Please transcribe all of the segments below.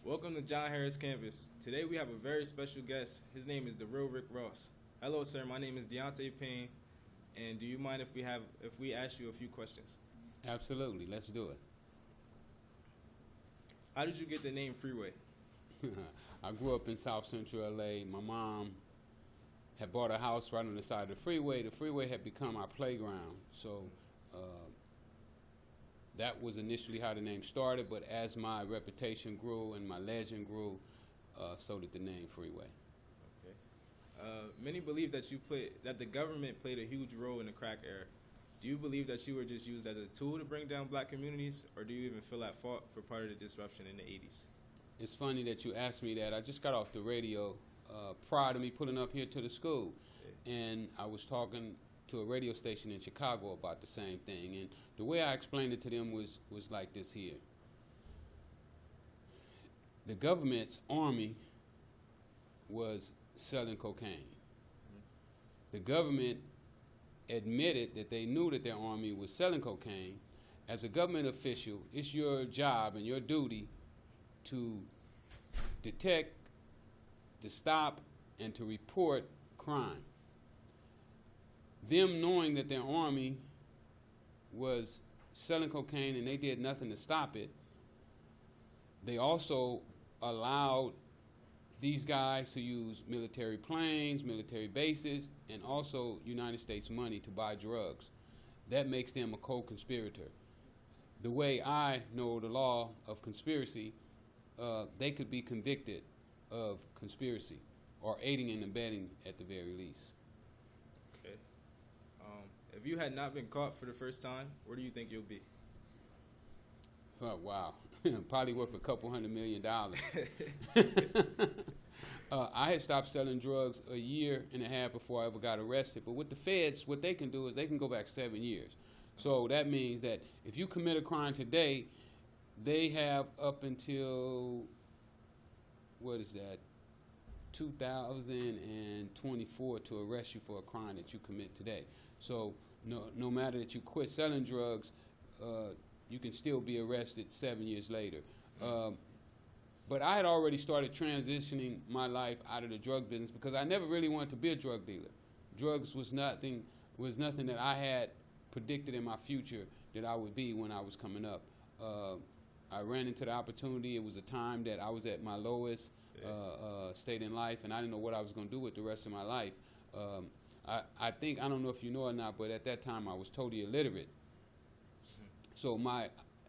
Welcome to John Harris Campus. Today we have a very special guest. His name is the real Rick Ross. Hello, sir. My name is Deontay Payne. And do you mind if we ask you a few questions? Absolutely. Let's do it. How did you get the name Freeway? I grew up in South Central LA. My mom had bought a house right on the side of the freeway. The freeway had become our playground. So that was initially how the name started, but as my reputation grew and my legend grew, so did the name Freeway. Okay. Many believe that that the government played a huge role in the crack era. Do you believe that you were just used as a tool to bring down black communities, or do you even feel at fault for part of the disruption in the 80s? It's funny that you asked me that. I just got off the radio prior to me pulling up here to the school, and I was talking to a radio station in Chicago about the same thing, and the way I explained it to them was like this here. The government's army was selling cocaine. The government admitted that they knew that their army was selling cocaine. As a government official, it's your job and your duty to detect, to stop, and to report crime. Them knowing that their army was selling cocaine and they did nothing to stop it, they also allowed these guys to use military planes, military bases, and also United States money to buy drugs. That makes them a co-conspirator. The way I know the law of conspiracy, they could be convicted of conspiracy or aiding and abetting at the very least. Okay. If you had not been caught for the first time, where do you think you'll be? Oh, wow. Probably worth a couple $100 million. I had stopped selling drugs a year and a half before I ever got arrested. But with the feds, what they can do is they can go back 7 years. So that means that if you commit a crime today, they have up until, 2024 to arrest you for a crime that you commit today. So no matter that you quit selling drugs, you can still be arrested 7 years later. But I had already started transitioning my life out of the drug business because I never really wanted to be a drug dealer. Drugs was nothing that I had predicted in my future that I would be when I was coming up. I ran into the opportunity. It was a time that I was at my lowest state in life, and I didn't know what I was going to do with the rest of my life. I think, I don't know if you know or not, but at that time I was totally illiterate. So my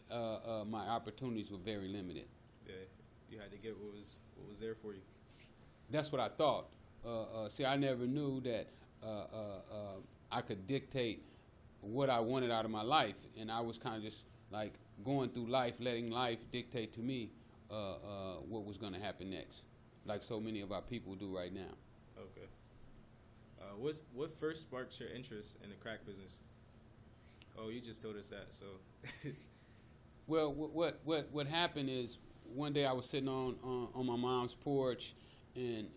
opportunities were very limited. Yeah, you had to get what was there for you. That's what I thought. See, I never knew that I could dictate what I wanted out of my life, and I was kind of just like going through life, letting life dictate to me what was going to happen next, like so many of our people do right now. Okay. What first sparked your interest in the crack business? Oh, you just told us that. So. Well, what happened is one day I was sitting on my mom's porch, and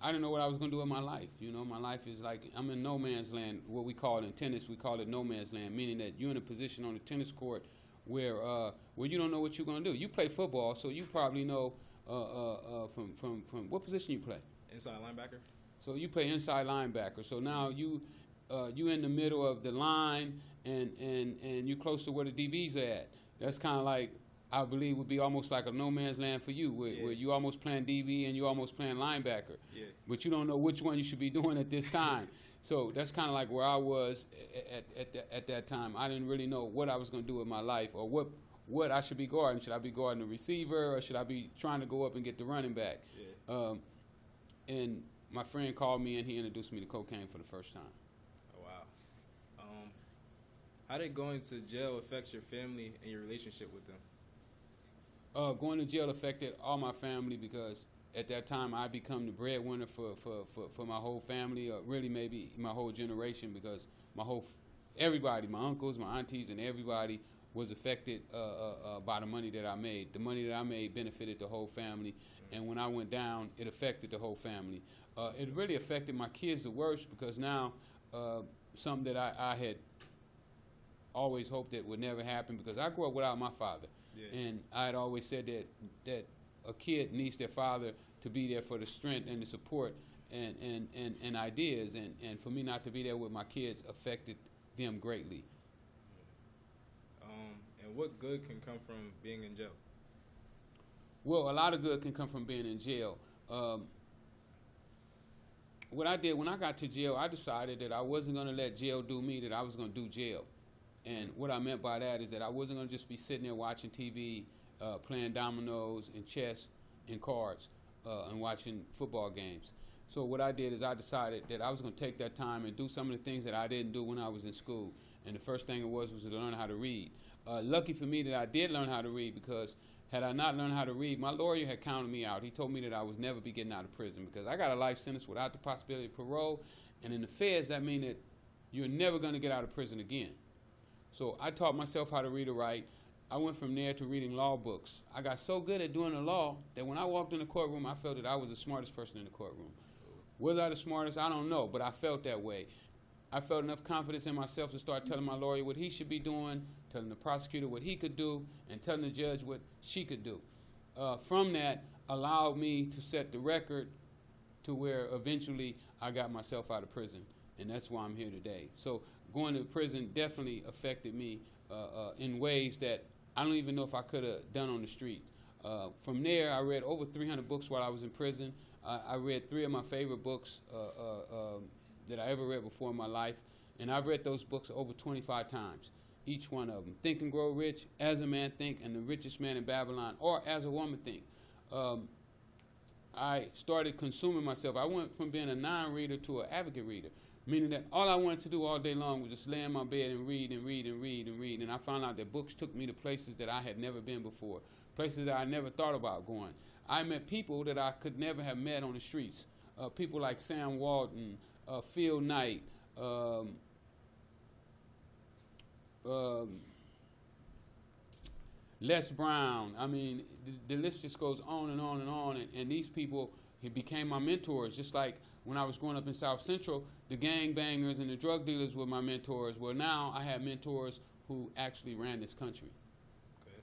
I didn't know what I was going to do with my life. You know, my life is like I'm in no man's land. What we call it in tennis, we call it no man's land, meaning that you're in a position on the tennis court where you don't know what you're going to do. You play football, so you probably know from what position you play. Inside linebacker. So you play inside linebacker. So now you in the middle of the line and you close to where the DBs are at. That's kind of like, I believe, would be almost like a no man's land for you, where you almost playing DB and you almost playing linebacker. Yeah. But you don't know which one you should be doing at this time. So that's kind of like where I was at that time. I didn't really know what I was going to do with my life or what I should be guarding. Should I be guarding the receiver or should I be trying to go up and get the running back? Yeah. And my friend called me and he introduced me to cocaine for the first time. Oh, wow. How did going to jail affect your family and your relationship with them? Going to jail affected all my family because at that time I become the breadwinner for my whole family, or really maybe my whole generation, because everybody, my uncles, my aunties, and everybody was affected by the money that I made. The money that I made benefited the whole family, and when I went down, it affected the whole family. It really affected my kids the worst because now something that I had always hoped that would never happen, because I grew up without my father. Yeah. And I had always said that a kid needs their father to be there for the strength and the support and ideas. And for me not to be there with my kids affected them greatly. And what good can come from being in jail? Well, a lot of good can come from being in jail. What I did when I got to jail, I decided that I wasn't going to let jail do me, that I was going to do jail. And what I meant by that is that I wasn't going to just be sitting there watching TV, playing dominoes and chess and cards, and watching football games. So what I did is I decided that I was going to take that time and do some of the things that I didn't do when I was in school. And the first thing it was to learn how to read. Lucky for me that I did learn how to read, because had I not learned how to read, my lawyer had counted me out. He told me that I would never be getting out of prison because I got a life sentence without the possibility of parole. And in the feds, that means that you're never going to get out of prison again. So I taught myself how to read and write. I went from there to reading law books. I got so good at doing the law that when I walked in the courtroom, I felt that I was the smartest person in the courtroom. Was I the smartest? I don't know, but I felt that way. I felt enough confidence in myself to start telling my lawyer what he should be doing, telling the prosecutor what he could do, and telling the judge what she could do. From that, allowed me to set the record to where eventually I got myself out of prison, and that's why I'm here today. So going to prison definitely affected me in ways that I don't even know if I could have done on the street. From there, I read over 300 books while I was in prison. I read 3 of my favorite books that I ever read before in my life, and I've read those books over 25 times, each one of them. Think and Grow Rich, As a Man Think, and The Richest Man in Babylon, or As a Woman Think. I started consuming myself. I went from being a non-reader to an advocate reader, meaning that all I wanted to do all day long was just lay in my bed and read and read and read and read, and I found out that books took me to places that I had never been before, places that I never thought about going. I met people that I could never have met on the streets, people like Sam Walton, Phil Knight, Les Brown. I mean, the list just goes on and on and on. And these people became my mentors. Just like when I was growing up in South Central, the gangbangers and the drug dealers were my mentors. Well, now I have mentors who actually ran this country. Okay.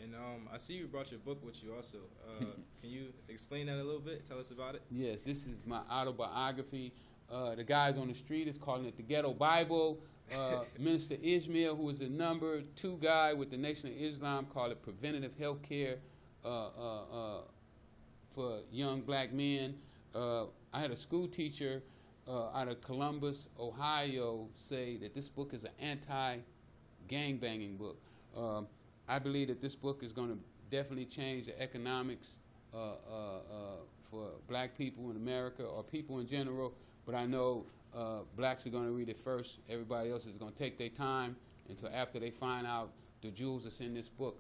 And I see you brought your book with you also. Can you explain that a little bit? Tell us about it. Yes, this is my autobiography. The guys on the street is calling it the Ghetto Bible. Minister Ishmael, who is the number 2 guy with the Nation of Islam, called it preventative health care for young black men. I had a school teacher out of Columbus, Ohio, say that this book is an anti-gangbanging book. I believe that this book is going to definitely change the economics for black people in America, or people in general. But I know blacks are going to read it first. Everybody else is going to take their time until after they find out the jewels that's in this book.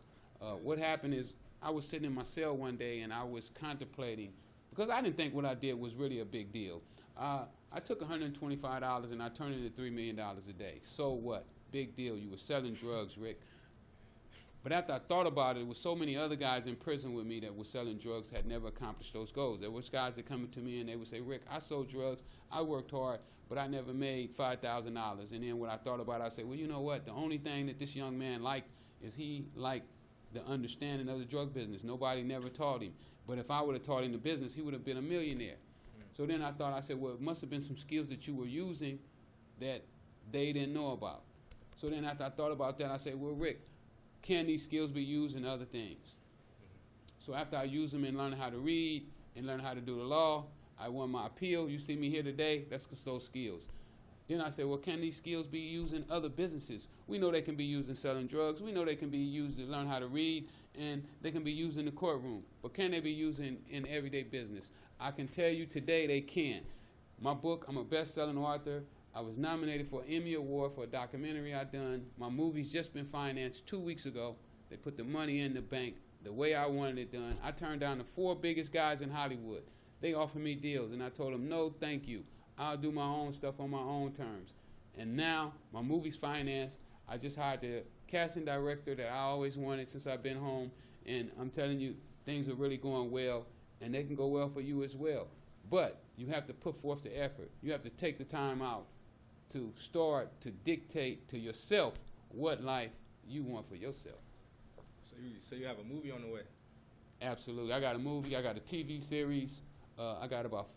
What happened is I was sitting in my cell one day and I was contemplating, because I didn't think what I did was really a big deal. I took $125 and I turned it into $3 million a day. So what? Big deal. You were selling drugs, Rick. But after I thought about it, there were so many other guys in prison with me that were selling drugs, had never accomplished those goals. There was guys that come to me and they would say, Rick, I sold drugs, I worked hard, but I never made $5,000. And then when I thought about it, I said, well, you know what? The only thing that this young man liked is he liked the understanding of the drug business. Nobody never taught him. But if I would have taught him the business, he would have been a millionaire. So then I said, well, it must have been some skills that you were using that they didn't know about. So then after I thought about that, I said, well, Rick, can these skills be used in other things? So after I used them in learning how to read and learn how to do the law, I won my appeal. You see me here today, that's those skills. Then I said, well, can these skills be used in other businesses? We know they can be used in selling drugs. We know they can be used to learn how to read, and they can be used in the courtroom. But can they be used in everyday business? I can tell you today they can. My book, I'm a best-selling author. I was nominated for an Emmy Award for a documentary I done. My movie's just been financed 2 weeks ago. They put the money in the bank the way I wanted it done. I turned down the 4 biggest guys in Hollywood. They offered me deals, and I told them, no, thank you. I'll do my own stuff on my own terms. And now my movie's financed. I just hired the casting director that I always wanted since I've been home, and I'm telling you, things are really going well, and they can go well for you as well. But you have to put forth the effort. You have to take the time out to start to dictate to yourself what life you want for yourself. So you have a movie on the way. Absolutely. I got a movie. I got a TV series. I got about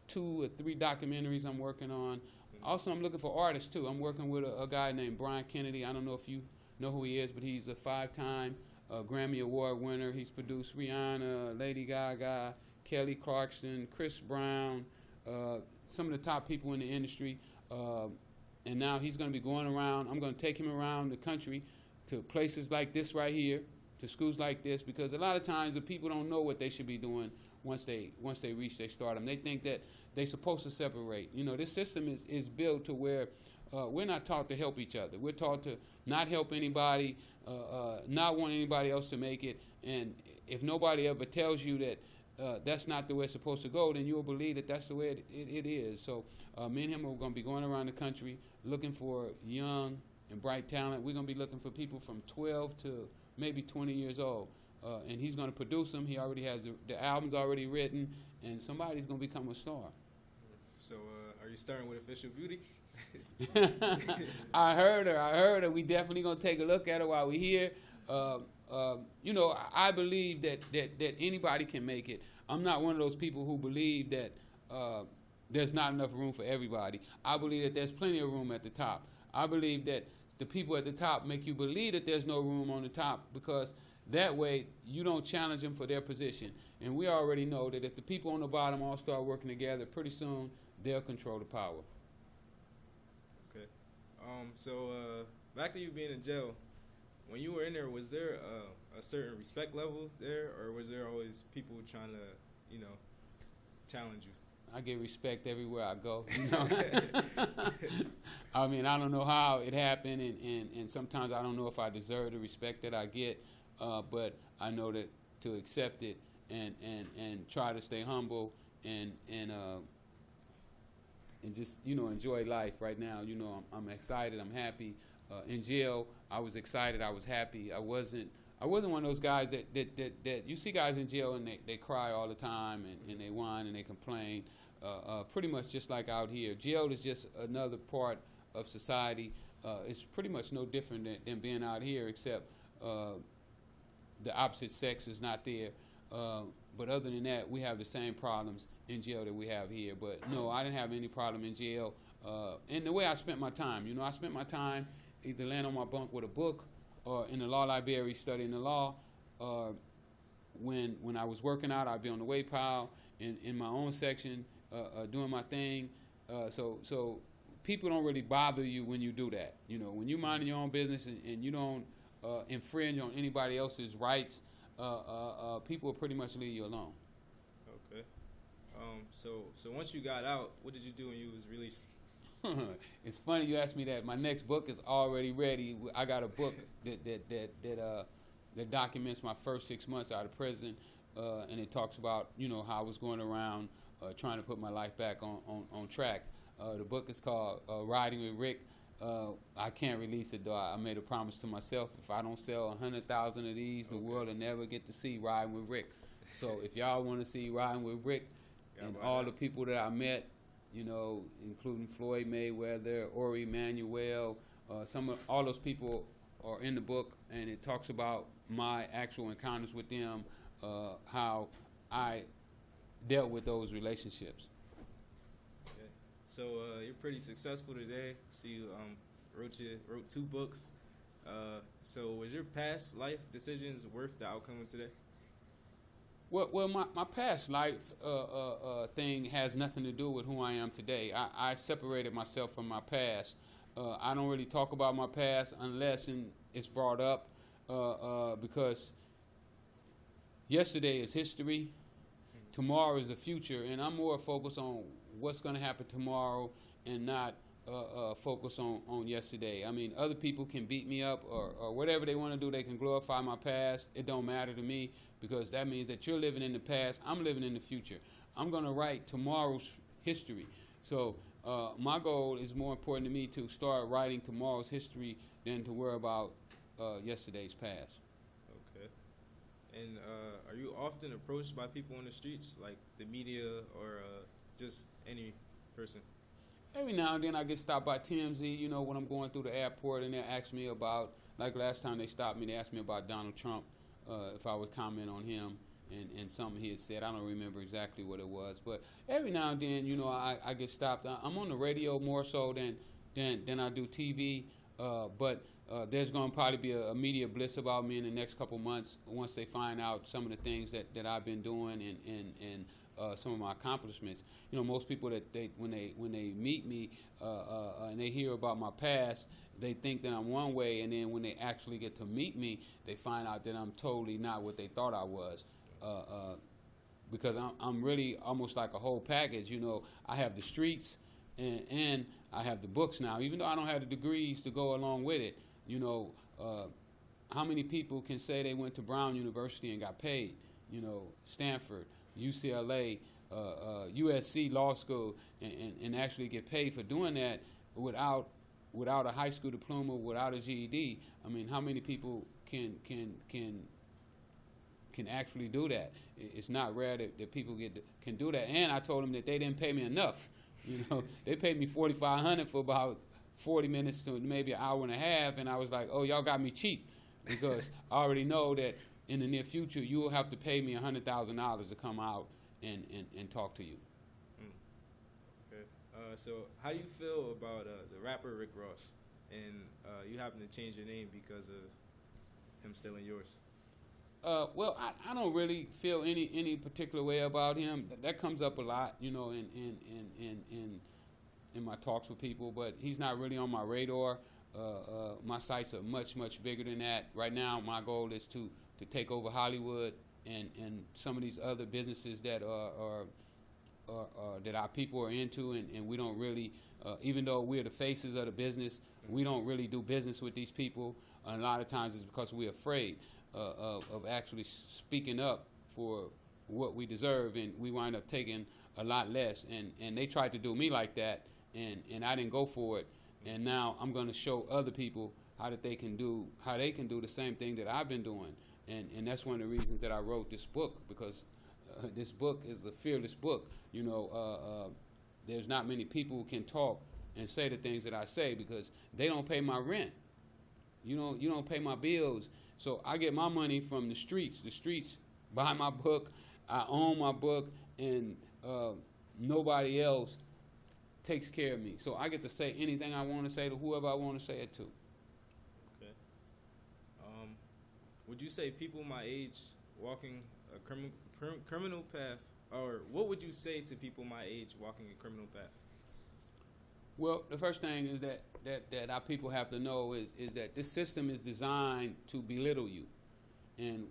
2 or 3 documentaries I'm working on. Also, I'm looking for artists, too. I'm working with a guy named Brian Kennedy. I don't know if you know who he is, but he's a 5-time Grammy Award winner. He's produced Rihanna, Lady Gaga, Kelly Clarkson, Chris Brown, some of the top people in the industry. And now he's going to be going around. I'm going to take him around the country to places like this right here, to schools like this, because a lot of times the people don't know what they should be doing once they reach their stardom. They think that they're supposed to separate. You know, this system is built to where we're not taught to help each other. We're taught to not help anybody, not want anybody else to make it. And if nobody ever tells you that that's not the way it's supposed to go, then you'll believe that that's the way it is. So me and him are going to be going around the country looking for young and bright talent. We're going to be looking for people from 12 to maybe 20 years old. And he's going to produce them. He already has the album's already written, and somebody's going to become a star. So are you starting with Official Beauty? I heard her. We definitely going to take a look at her while we're here. You know, I believe that anybody can make it. I'm not one of those people who believe that there's not enough room for everybody. I believe that there's plenty of room at the top. I believe that the people at the top make you believe that there's no room on the top, because that way you don't challenge them for their position. And we already know that if the people on the bottom all start working together, pretty soon they'll control the power. Okay. So back to you being in jail. When you were in there, was there a certain respect level there, or was there always people trying to, you know, challenge you? I get respect everywhere I go. You know? I mean, I don't know how it happened, and sometimes I don't know if I deserve the respect that I get, but I know that to accept it and try to stay humble and just, you know, enjoy life right now. You know, I'm excited. I'm happy. In jail, I was excited. I was happy. I wasn't one of those guys that you see guys in jail and they cry all the time and they whine and they complain. Pretty much just like out here. Jail is just another part of society. It's pretty much no different than being out here, except the opposite sex is not there. But other than that, we have the same problems in jail that we have here. But no, I didn't have any problem in jail. And the way I spent my time, you know, I spent my time either laying on my bunk with a book or in the law library studying the law. When I was working out, I'd be on the weight pile in my own section doing my thing. So people don't really bother you when you do that. You know, when you're minding your own business and you don't infringe on anybody else's rights, people will pretty much leave you alone. Okay. So once you got out, what did you do when you was released? It's funny you asked me that. My next book is already ready. I got a book that documents my first 6 months out of prison, and it talks about, you know, how I was going around trying to put my life back on track. The book is called Riding with Rick. I can't release it though. I made a promise to myself: if I don't sell 100,000 of these, the world will never get to see Riding with Rick. So if y'all want to see Riding with Rick and all the people that I met, you know, including Floyd Mayweather, Ori Emanuel, all those people are in the book, and it talks about my actual encounters with them, how I dealt with those relationships. Okay. So you're pretty successful today. So you wrote 2 books. So was your past life decisions worth the outcome of today? Well, my past life thing has nothing to do with who I am today. I separated myself from my past. I don't really talk about my past unless it's brought up, because yesterday is history, tomorrow is the future, and I'm more focused on what's going to happen tomorrow and not focus on yesterday. I mean, other people can beat me up or whatever they want to do. They can glorify my past. It don't matter to me, because that means that you're living in the past. I'm living in the future. I'm going to write tomorrow's history. So my goal is more important to me to start writing tomorrow's history than to worry about yesterday's past. Okay. And are you often approached by people on the streets, like the media or just any person? Every now and then I get stopped by TMZ, you know, when I'm going through the airport, and they ask me about, like last time they stopped me, they asked me about Donald Trump. if I would comment on him and something he had said. I don't remember exactly what it was, but every now and then, I get stopped. I'm on the radio more so than I do TV, but there's going to probably be a media blitz about me in the next couple months once they find out some of the things that I've been doing and some of my accomplishments. Most people that when they meet me and they hear about my past, they think that I'm one way, and then when they actually get to meet me, they find out that I'm totally not what they thought I was. Because I'm really almost like a whole package. I have the streets and I have the books now, even though I don't have the degrees to go along with it. How many people can say they went to Brown University and got paid? Stanford, UCLA, USC Law School, and actually get paid for doing that without a high school diploma, without a GED. I mean, how many people can actually do that? It's not rare that people can do that. And I told them that they didn't pay me enough. They paid me $4,500 for about 40 minutes to maybe an hour and a half, and I was like, oh, y'all got me cheap, because I already know that in the near future you will have to pay me $100,000 to come out and talk to you. Okay. So how do you feel about the rapper Rick Ross, and you happen to change your name because of him stealing yours? Well, I don't really feel any particular way about him. That comes up a lot, in my talks with people, but he's not really on my radar. My sights are much bigger than that. Right now, my goal is to take over Hollywood and some of these other businesses that that our people are into, and we don't really, even though we're the faces of the business, we don't really do business with these people. And a lot of times it's because we're afraid of actually speaking up for what we deserve, and we wind up taking a lot less. And they tried to do me like that, and I didn't go for it. And now I'm going to show other people how they can do the same thing that I've been doing. And that's one of the reasons that I wrote this book, because this book is a fearless book. There's not many people who can talk and say the things that I say, because they don't pay my rent. You don't pay my bills. So I get my money from the streets. The streets buy my book. I own my book, and nobody else takes care of me. So I get to say anything I want to say to whoever I want to say it to. Okay. Would you say people my age walking a criminal path, or what would you say to people my age walking a criminal path? Well, the first thing is that our people have to know is that this system is designed to belittle you. And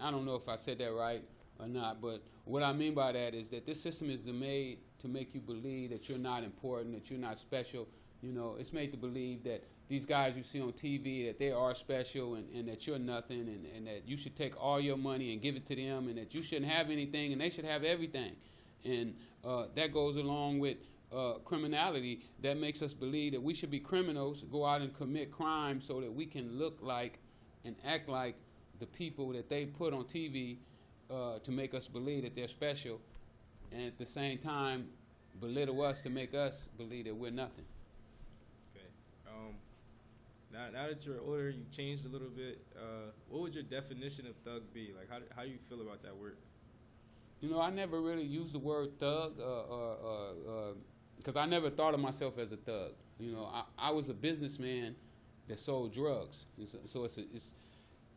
I don't know if I said that right or not, but what I mean by that is that this system is made to make you believe that you're not important, that you're not special. It's made to believe that these guys you see on TV, that they are special, and that you're nothing, and that you should take all your money and give it to them, and that you shouldn't have anything and they should have everything. And that goes along with criminality. That makes us believe that we should be criminals, go out and commit crime so that we can look like and act like the people that they put on TV to make us believe that they're special, and at the same time belittle us to make us believe that we're nothing. Okay. Now that you're older, you changed a little bit. What would your definition of thug be? Like, how do you feel about that word? I never really used the word thug, because I never thought of myself as a thug. I was a businessman that sold drugs. So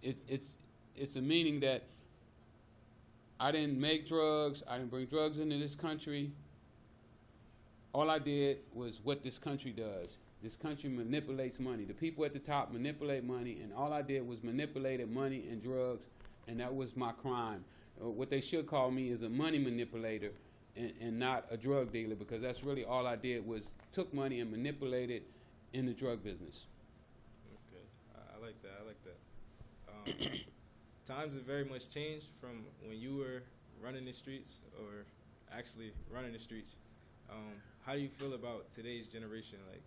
it's a meaning that I didn't make drugs. I didn't bring drugs into this country. All I did was what this country does. This country manipulates money. The people at the top manipulate money, and all I did was manipulated money and drugs, and that was my crime. What they should call me is a money manipulator and not a drug dealer, because that's really all I did was took money and manipulated in the drug business. Okay, I like that. Times have very much changed from when you were running the streets, or actually running the streets. How do you feel about today's generation, like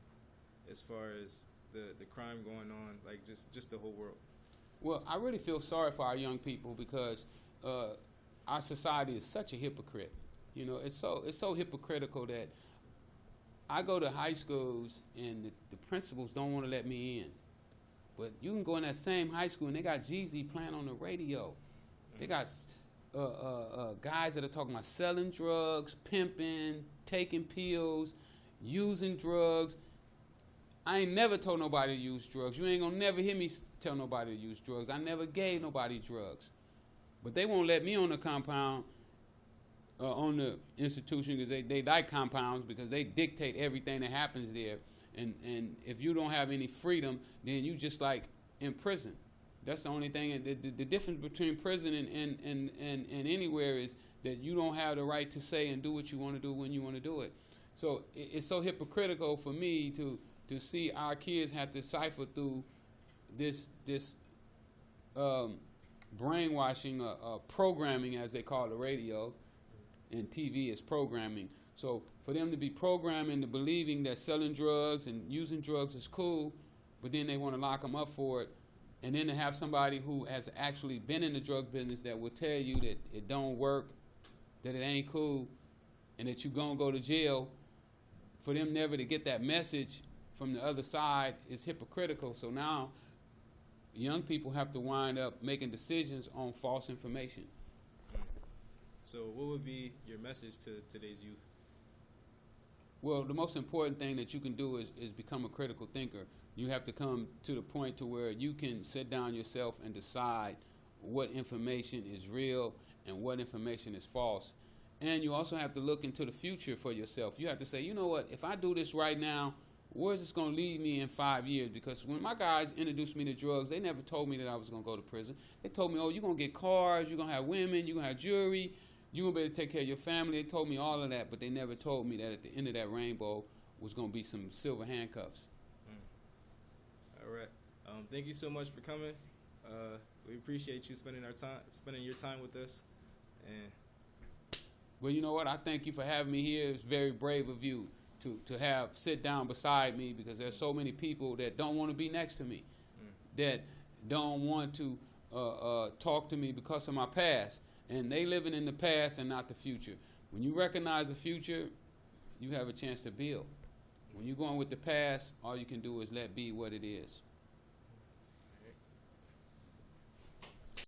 as far as the crime going on, like just the whole world? Well, I really feel sorry for our young people, because our society is such a hypocrite. It's so hypocritical that I go to high schools and the principals don't want to let me in. But you can go in that same high school and they got Jeezy playing on the radio. They got guys that are talking about selling drugs, pimping, taking pills, using drugs. I ain't never told nobody to use drugs. You ain't gonna never hear me tell nobody to use drugs. I never gave nobody drugs. But they won't let me on the compound, on the institution, because they like compounds, because they dictate everything that happens there. And if you don't have any freedom, then you just like in prison. That's the only thing. The difference between prison and anywhere is that you don't have the right to say and do what you want to do when you want to do it. So it's so hypocritical for me to see our kids have to cipher through this brainwashing, programming, as they call the radio, and TV is programming. So for them to be programmed into believing that selling drugs and using drugs is cool, but then they want to lock them up for it, and then to have somebody who has actually been in the drug business that will tell you that it don't work, that it ain't cool, and that you're going to go to jail, for them never to get that message from the other side is hypocritical. So now young people have to wind up making decisions on false information. So what would be your message to today's youth? Well, the most important thing that you can do is become a critical thinker. You have to come to the point to where you can sit down yourself and decide what information is real and what information is false. And you also have to look into the future for yourself. You have to say, you know what, if I do this right now, where is this going to lead me in 5 years? Because when my guys introduced me to drugs, they never told me that I was going to go to prison. They told me, oh, you're going to get cars, you're going to have women, you're going to have jewelry, you're going to be able to take care of your family. They told me all of that, but they never told me that at the end of that rainbow was going to be some silver handcuffs. All right. Thank you so much for coming. We appreciate you spending your time with us. And well, you know what? I thank you for having me here. It's very brave of you to have sit down beside me, because there's so many people that don't want to be next to me, that don't want to talk to me because of my past, and they living in the past and not the future. When you recognize the future, you have a chance to build. When you're going with the past, all you can do is let be what it is.